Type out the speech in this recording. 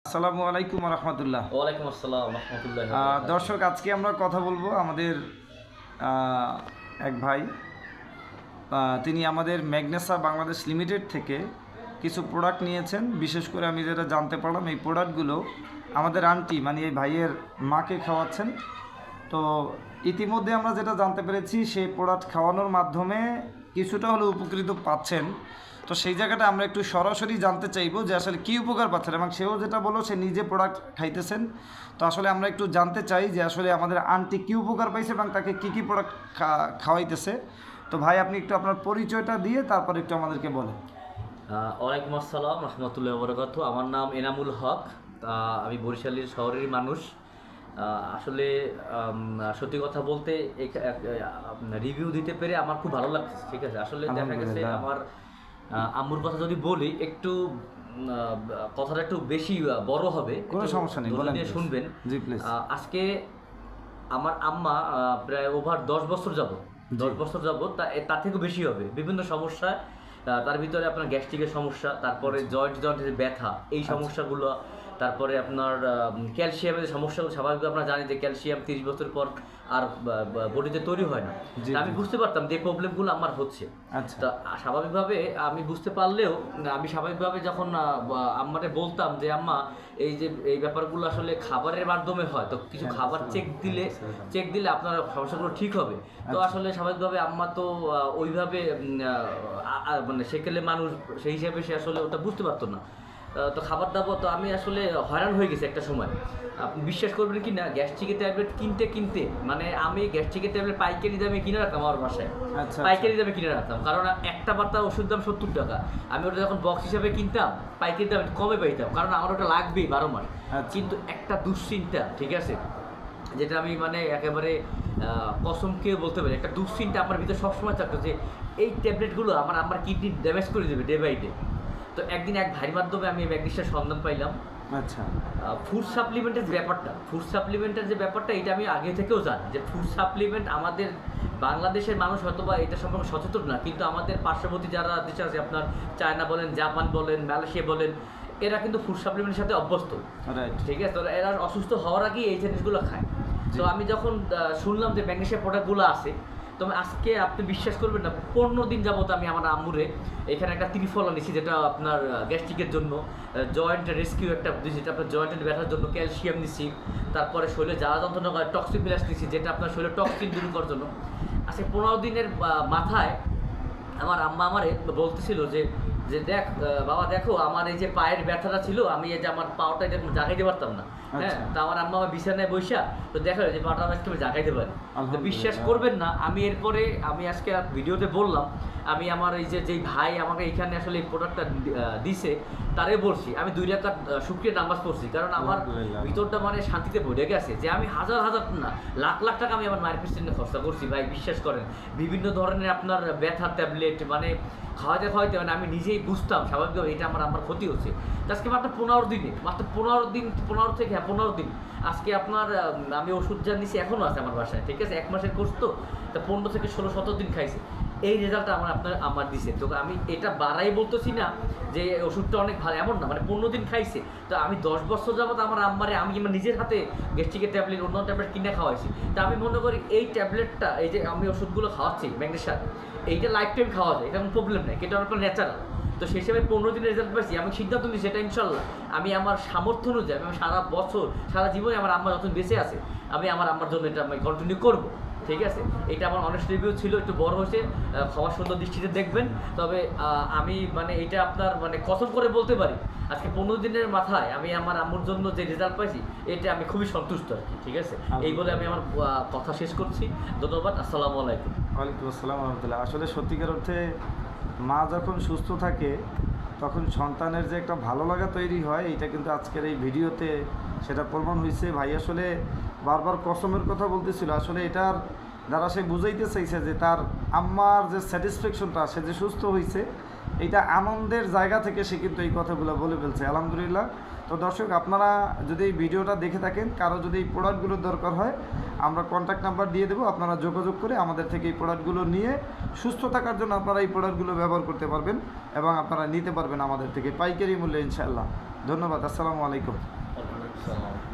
আসসালামু আলাইকুম রহমতুল্লাহ। ওয়ালাইকুম আসসালাম রহমতুল্লাহ। দর্শক, আজকে আমরা কথা বলবো আমাদের এক ভাই, তিনি আমাদের ম্যাগনেসা বাংলাদেশ লিমিটেড থেকে কিছু প্রোডাক্ট নিয়েছেন। বিশেষ করে আমি যেটা জানতে পারলাম, এই প্রোডাক্টগুলো আমাদের আন্টি মানে এই ভাইয়ের মাকে খাওয়াচ্ছেন। তো ইতিমধ্যে আমরা যেটা জানতে পেরেছি, সেই প্রোডাক্ট খাওয়ানোর মাধ্যমে কিছুটা হলেও উপকৃত পাচ্ছেন। তো সেই জায়গাটা আমরা একটু সরাসরি জানতে চাইবো যে আসলে কী উপকার পাচ্ছেন, এবং সেও যেটা বললো সে নিজে প্রোডাক্ট খাইতেছেন। তো আসলে আমরা একটু জানতে চাই যে আসলে আমাদের আন্টি কী উপকার পাইছে এবং তাকে কী কী প্রোডাক্ট খাওয়াইতেছে। তো ভাই, আপনি একটু আপনার পরিচয়টা দিয়ে তারপর একটু আমাদেরকে বলেন। ওয়ালাইকুম আসসালাম রহমতুল্লাহ বরকাত। আমার নাম এনামুল হক। আমি বরিশালের শহরেরই মানুষ। আসলে সত্যি কথা বলতে রিভিউ দিতে পেরে আমার খুব ভালো লাগছে। ঠিক আছে, আসলে দেখা গেছে আমার আম্মুর কথা যদি বলি, একটু কথাটা একটু বেশি বড় হবে, কোনো সমস্যা নেই, বলেন, শুনবেন। জি প্লিজ। আজকে আমার আম্মা প্রায় ওভার 10 বছর যাবত, 10 বছর যাবত, তার থেকেও বেশি হবে, বিভিন্ন সমস্যা। তার ভিতরে আপনার গ্যাস্ট্রিকের সমস্যা, তারপরে জয়েন্টের ব্যথা, এই সমস্যাগুলো, তারপরে আপনার ক্যালসিয়ামের সমস্যাগুলো। স্বাভাবিকভাবে আমরা জানি যে ক্যালসিয়াম 30 বছর পর আর বডিতে তৈরি হয় না। আমি বুঝতে পারতাম যে প্রবলেমগুলো আমার হচ্ছে। তা স্বাভাবিকভাবে আমি বুঝতে পারলেও আমি স্বাভাবিকভাবে যখন আম্মাকে বলতাম যে আম্মা, এই ব্যাপারগুলো আসলে খাবারের মাধ্যমে হয়, তো কিছু খাবার চেক দিলে আপনার সমস্যাগুলো ঠিক হবে। তো আসলে স্বাভাবিকভাবে আম্মা তো ওইভাবে মানে সেকেলে মানুষ, সেই হিসাবে সে আসলে ওটা বুঝতে পারতো না। তো খাবার দাবার তো আমি আসলে হয়রান হয়ে গেছি একটা সময়। আপনি বিশ্বাস করবেন কি না, গ্যাস্ট্রিকের ট্যাবলেট কিনতে মানে আমি গ্যাস্ট্রিকের ট্যাবলেট পাইকারি দামে কিনে রাখতাম আমার বাসায়। পাইকারি দামে কিনে রাখতাম, কারণ একটা পাতা ওষুধ দাম 70 টাকা। আমি ওটা যখন বক্স হিসাবে কিনতাম, পাইকারি দামে কমে পাইতাম, কারণ আমার ওটা লাগবেই 12 মাস। কিন্তু একটা দুশ্চিন্তা, ঠিক আছে, যেটা আমি মানে একেবারে কসমকে বলতে পারি, একটা দুশ্চিন্তা আমার ভিতরে সবসময় থাকতো যে এই ট্যাবলেটগুলো আমার কিডনি ড্যামেজ করে দেবে ডে বাই ডে। তো একদিন এক ভাইয়ের মাধ্যমে আমি এই ম্যাগনেসিয়ার সন্ধান পাইলাম। ফুড সাপ্লিমেন্টের যে ব্যাপারটা, এটা আমি আগে থেকেও জানি যে ফুড সাপ্লিমেন্ট আমাদের বাংলাদেশের মানুষ হয়তো বা এটা সম্পর্কে সচেতন না, কিন্তু আমাদের পার্শ্ববর্তী যারা দেশ আছে, আপনার চায়না বলেন, জাপান বলেন, মালয়েশিয়া বলেন, এরা কিন্তু ফুড সাপ্লিমেন্টের সাথে অভ্যস্ত। ঠিক আছে, তো এরা অসুস্থ হওয়ার আগেই এই জিনিসগুলো খায়। তো আমি যখন শুনলাম যে ম্যাগনেসিয়া প্রোডাক্টগুলো আছে, তো আজকে আপনি বিশ্বাস করবেন না, 15 দিন যাবত আমি আমার আম্মুরে এখানে একটা ত্রিফলা নিচ্ছি, যেটা আপনার গ্যাস্ট্রিকের জন্য, জয়েন্ট রেস্কিউ একটা দিচ্ছি, যেটা আপনার জয়েন্টের ব্যথার জন্য ক্যালসিয়াম নিচ্ছি, তারপরে শরীরে জ্বালা যন্ত্রণা করে টক্সিফিলাস নিচ্ছি, যেটা আপনার শরীরে টক্সিন দূর করার জন্য। আজকে 15 দিনের মাথায় আমার আম্মা আমারে বলতেছিল যে দেখ বাবা, দেখো আমার এই যে পায়ের ব্যথাটা ছিল, আমি এই যে আমার পাওয়াটা এটা জাগাইতে পারতাম না। হ্যাঁ, তা আমার আম্মা আমার বিছানায় বসা তো দেখা যায় যে পাটা আজকে আমি জাগাইতে পারি। তো বিশ্বাস করবেন না, আমি আজকে ভিডিওতে বললাম, আমি আমার এই যেই ভাই আমাকে এখানে আসলে এই প্রোডাক্টটা দিছে, তারে বলছি, আমি 2 রাকাত শুকরিয়া নামাজ পড়ছি, কারণ আমার ভিতরটা মানে শান্তিতে ভরে গেছে যে আমি হাজার না লাখ টাকা আমি আমার মায়ের পিছনে খরচা করছি। ভাই বিশ্বাস করেন, বিভিন্ন ধরনের আপনার ব্যথার ট্যাবলেট মানে খাওয়াতে মানে আমি নিজেই বুঝতাম স্বাভাবিকভাবে এটা আমার ক্ষতি হচ্ছে। আজকে মাত্র 15 দিন আজকে আপনার আমি ওষুধ যা নিছি এখনও আছে আমার বাসায়। ঠিক আছে, 1 মাসের কোর্স, তো 15 থেকে 16-17 দিন খাইছে। এই রেজাল্টটা আমার দিছে। তো আমি এটা বাড়াই বলতেছি না যে ওষুধটা অনেক ভালো, এমন না, মানে 15 দিন খাইছে। তো আমি 10 বছর যাবত আমার আম্মারে আমি নিজের হাতে গ্যাস্ট্রিকের ট্যাবলেট, অন্য ট্যাবলেট কিনে খাওয়াইছি। তা আমি মনে করি এই ট্যাবলেটটা, এই যে আমি ওষুধগুলো খাওয়াচ্ছি ম্যাগনেসিয়াম, এইটা লাইফ টাইম খাওয়া যায়, এটা কোনো প্রবলেম নেই, এটা আপনার ন্যাচারাল। তো সেই হিসেবে 15 দিনের রেজাল্ট পাইছি, আমি সিদ্ধান্ত নিই সেটা ইনশাল্লাহ আমি আমার সামর্থ্য অনুযায়ী আমি সারা বছর সারা জীবনে আমার আম্মা যখন বেঁচে আছে, আমি আমার আম্মার জন্য এটা আমি কন্টিনিউ করবো। ঠিক আছে, এটা আমার অনেস্ট রিভিউ ছিল, একটু বড় হয়েছে, ক্ষমা সুন্দর দৃষ্টিতে দেখবেন। তবে আমি মানে এটা আপনার মানে কসম করে বলতে পারি, আজকে 15 দিনের মাথায় আমি আমার আম্মুর জন্য যে রেজাল্ট পাইছি, এটা আমি খুবই সন্তুষ্ট আর কি। ঠিক আছে, এই বলে আমি আমার কথা শেষ করছি। ধন্যবাদ। আসসালামু আলাইকুম। ওয়ালাইকুম আসসালাম রহমতুল্লাহ। আসলে সত্যিকার অর্থে মা যখন সুস্থ থাকে, তখন সন্তানের যে একটা ভালো লাগা তৈরি হয়, এটা কিন্তু আজকের এই ভিডিওতে সেটা প্রমাণ হয়েছে। ভাই আসলে বারবার কসমের কথা বলতেছিল, আসলে এটার দ্বারা সে বুঝাইতে চাইছে যে তার আম্মার যে স্যাটিসফ্যাকশনটা, সে যে সুস্থ হয়েছে, এটা আনন্দের জায়গা থেকে সে কিন্তু এই কথাগুলো বলে ফেলছে, আলহামদুলিল্লাহ। তো দর্শক, আপনারা যদি এই ভিডিওটা দেখে থাকেন, কারো যদি এই প্রোডাক্টগুলোর দরকার হয়, আমরা কন্ট্যাক্ট নাম্বার দিয়ে দেবো, আপনারা যোগাযোগ করে আমাদের থেকে এই প্রোডাক্টগুলো নিয়ে সুস্থ থাকার জন্য আপনারা এই প্রোডাক্টগুলো ব্যবহার করতে পারবেন এবং আপনারা নিতে পারবেন আমাদের থেকে পাইকারি মূল্যে ইনশাআল্লাহ। ধন্যবাদ। আসসালামু আলাইকুম। সালাম।